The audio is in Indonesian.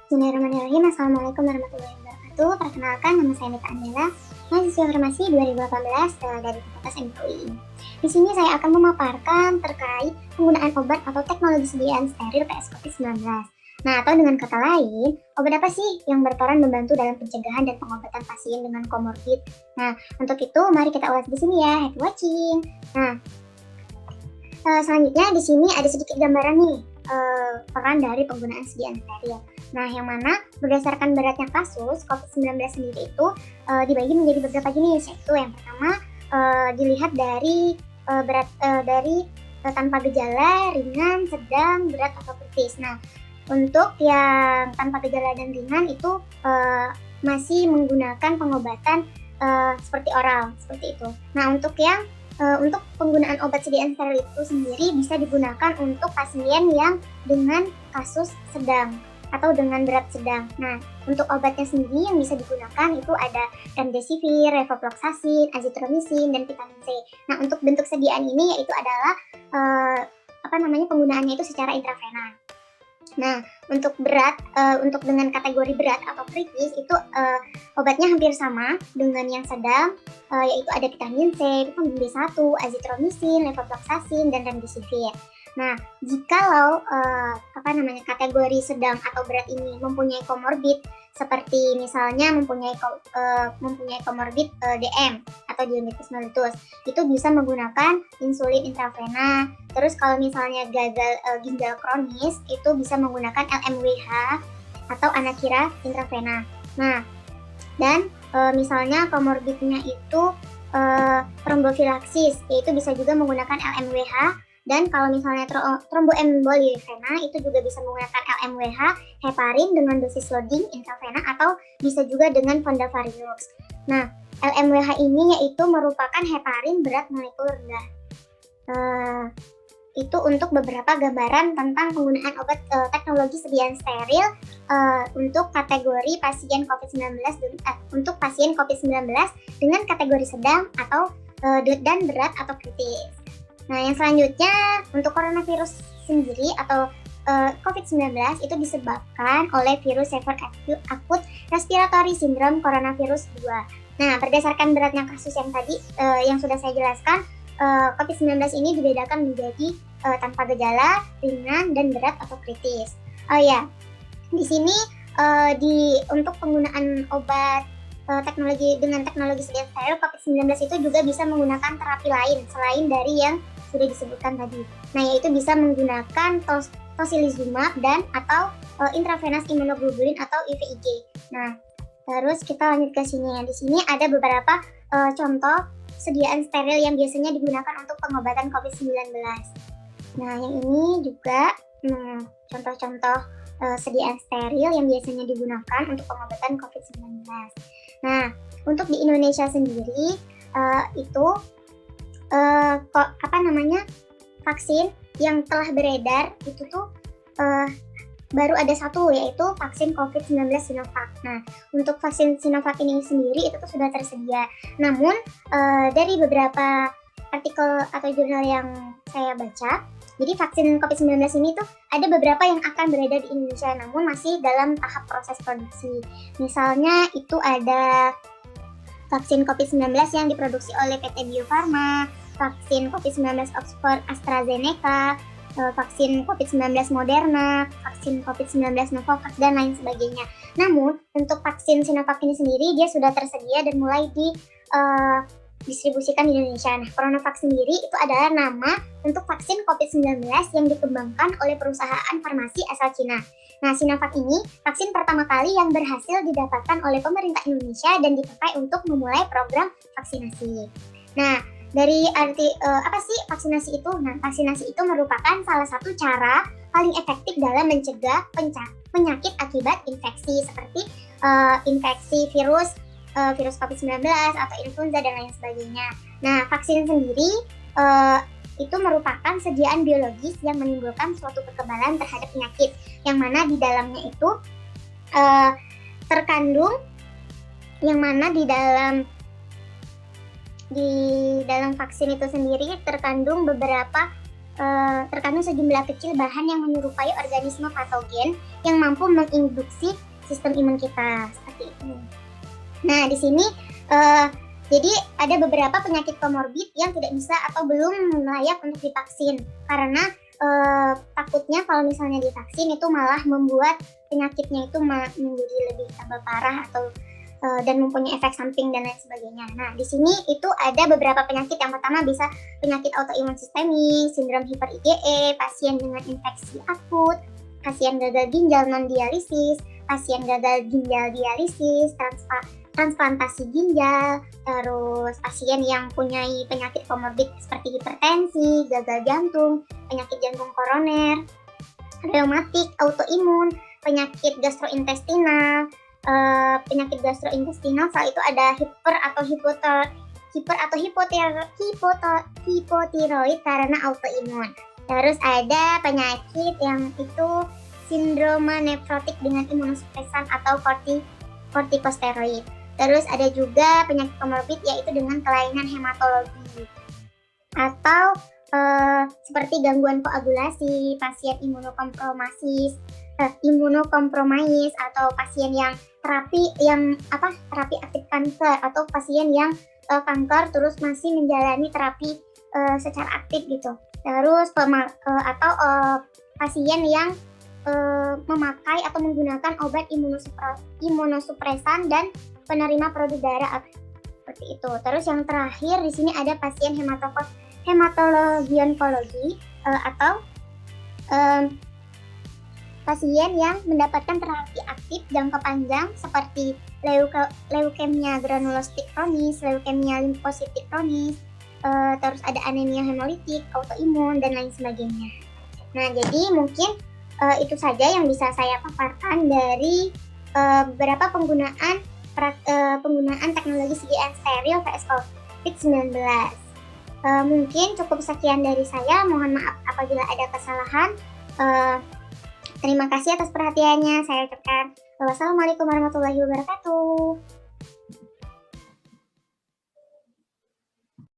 Bismillahirrahmanirrahim. Assalamualaikum warahmatullahi wabarakatuh. Perkenalkan, nama saya Mita Andela, mahasiswa farmasi 2018 dari Fakultas MUI. Di sini saya akan memaparkan terkait penggunaan obat atau teknologi sediaan steril PS COVID-19. Nah, atau dengan kata lain, obat apa sih yang berperan membantu dalam pencegahan dan pengobatan pasien dengan komorbid? Nah, untuk itu mari kita ulas di sini ya. Happy watching. Nah, selanjutnya di sini ada sedikit gambaran nih peran dari penggunaan sediaan steril. Nah, yang mana berdasarkan beratnya kasus COVID-19 sendiri itu dibagi menjadi beberapa jenis, yaitu yang pertama dilihat dari berat dari tanpa gejala, ringan, sedang, berat atau kritis. Nah, untuk yang tanpa gejala dan ringan itu masih menggunakan pengobatan seperti oral, seperti itu. Nah, untuk penggunaan obat sediaan steril itu sendiri bisa digunakan untuk pasien yang dengan kasus sedang atau dengan berat sedang. Nah, untuk obatnya sendiri yang bisa digunakan itu ada remdesivir, levofloxacin, azitromisin, dan vitamin C. Nah, untuk bentuk sediaan ini yaitu adalah penggunaannya itu secara intravena. Nah, untuk dengan kategori berat atau kritis itu obatnya hampir sama dengan yang sedang, yaitu ada vitamin C, vitamin B1, azitromisin, levofloxacin, dan remdesivir. Nah, jikalau kategori sedang atau berat ini mempunyai komorbid seperti misalnya mempunyai komorbid DM atau diabetes mellitus, itu bisa menggunakan insulin intravena. Terus kalau misalnya gagal ginjal kronis, itu bisa menggunakan LMWH atau anakira intravena. Nah, dan misalnya komorbidnya itu trombofilaksis, yaitu bisa juga menggunakan LMWH. Dan kalau misalnya tromboemboli vena itu juga bisa menggunakan LMWH, heparin dengan dosis loading intravena atau bisa juga dengan fondafariux. Nah, LMWH ini yaitu merupakan heparin berat molekul rendah. Itu untuk beberapa gambaran tentang penggunaan obat teknologi sediaan steril untuk kategori pasien COVID-19 untuk pasien COVID-19 dengan kategori sedang atau dan berat atau kritis. Nah, yang selanjutnya untuk coronavirus sendiri atau COVID-19 itu disebabkan oleh virus Severe Acute Respiratory Syndrome Coronavirus 2. Nah, berdasarkan beratnya kasus yang tadi yang sudah saya jelaskan, COVID-19 ini dibedakan menjadi tanpa gejala, ringan, dan berat atau kritis. Di sini untuk penggunaan obat teknologi sediaan steril COVID-19 itu juga bisa menggunakan terapi lain selain dari yang sudah disebutkan tadi. Nah, yaitu bisa menggunakan tocilizumab dan atau intravenous immunoglobulin atau IVIG. Nah, terus kita lanjut ke sini. Di sini ada beberapa contoh sediaan steril yang biasanya digunakan untuk pengobatan COVID-19. Nah, yang ini juga contoh-contoh sediaan steril yang biasanya digunakan untuk pengobatan COVID-19. Nah, untuk di Indonesia sendiri itu vaksin yang telah beredar itu tuh baru ada satu, yaitu vaksin COVID-19 Sinovac. Nah, untuk vaksin Sinovac ini sendiri itu tuh sudah tersedia. Namun dari beberapa artikel atau jurnal yang saya baca, jadi vaksin COVID-19 ini tuh ada beberapa yang akan beredar di Indonesia, namun masih dalam tahap proses produksi. Misalnya itu ada vaksin COVID-19 yang diproduksi oleh PT Bio Farma, vaksin COVID-19 Oxford AstraZeneca, vaksin COVID-19 Moderna, vaksin COVID-19 Novavax, dan lain sebagainya. Namun, untuk vaksin Sinovac ini sendiri, dia sudah tersedia dan mulai didistribusikan di Indonesia. Nah, CoronaVac sendiri itu adalah nama untuk vaksin COVID-19 yang dikembangkan oleh perusahaan farmasi asal Cina. Nah, Sinovac ini vaksin pertama kali yang berhasil didapatkan oleh pemerintah Indonesia dan dipakai untuk memulai program vaksinasi. Nah, dari arti apa sih vaksinasi itu? Nah, vaksinasi itu merupakan salah satu cara paling efektif dalam mencegah penyakit akibat infeksi seperti infeksi virus COVID-19 atau influenza dan lain sebagainya. Nah, vaksin sendiri itu merupakan sediaan biologis yang menimbulkan suatu kekebalan terhadap penyakit, yang mana di dalamnya itu di dalam vaksin itu sendiri terkandung beberapa terkandung sejumlah kecil bahan yang menyerupai organisme patogen yang mampu menginduksi sistem imun kita, seperti itu. Nah, di sini jadi ada beberapa penyakit komorbid yang tidak bisa atau belum layak untuk divaksin karena takutnya kalau misalnya divaksin itu malah membuat penyakitnya itu menjadi lebih tambah parah atau dan mempunyai efek samping dan lain sebagainya. Nah, di sini itu ada beberapa penyakit. Yang pertama bisa penyakit autoimun sistemik, sindrom hiper IgE, pasien dengan infeksi akut, pasien gagal ginjal non dialisis, pasien gagal ginjal dialisis, transplantasi ginjal, terus pasien yang punya penyakit komorbid seperti hipertensi, gagal jantung, penyakit jantung koroner, reumatik, autoimun, penyakit gastrointestinal, penyakit gastrointestinal, setelah itu ada hipotiroid karena autoimun. Terus ada penyakit yang itu sindroma nefrotik dengan imunosupresan atau kortikosteroid. Terus ada juga penyakit komorbid yaitu dengan kelainan hematologi atau seperti gangguan koagulasi, pasien imunokompromis atau pasien yang terapi aktif kanker atau pasien yang kanker terus masih menjalani terapi secara aktif gitu. Terus atau pasien yang memakai atau menggunakan obat imunosupresan dan penerima produk darah seperti itu. Terus yang terakhir di sini ada pasien hematologi onkologi atau pasien yang mendapatkan terapi aktif jangka panjang seperti leukemia granulosit kronis, leukemia limfositik kronis, terus ada anemia hemolitik, autoimun, dan lain sebagainya. Nah, jadi mungkin itu saja yang bisa saya paparkan dari beberapa penggunaan teknologi CGN steril vs COVID-19. Mungkin cukup sekian dari saya. Mohon maaf apabila ada kesalahan. Terima kasih atas perhatiannya. Saya ucapkan wassalamualaikum warahmatullahi wabarakatuh.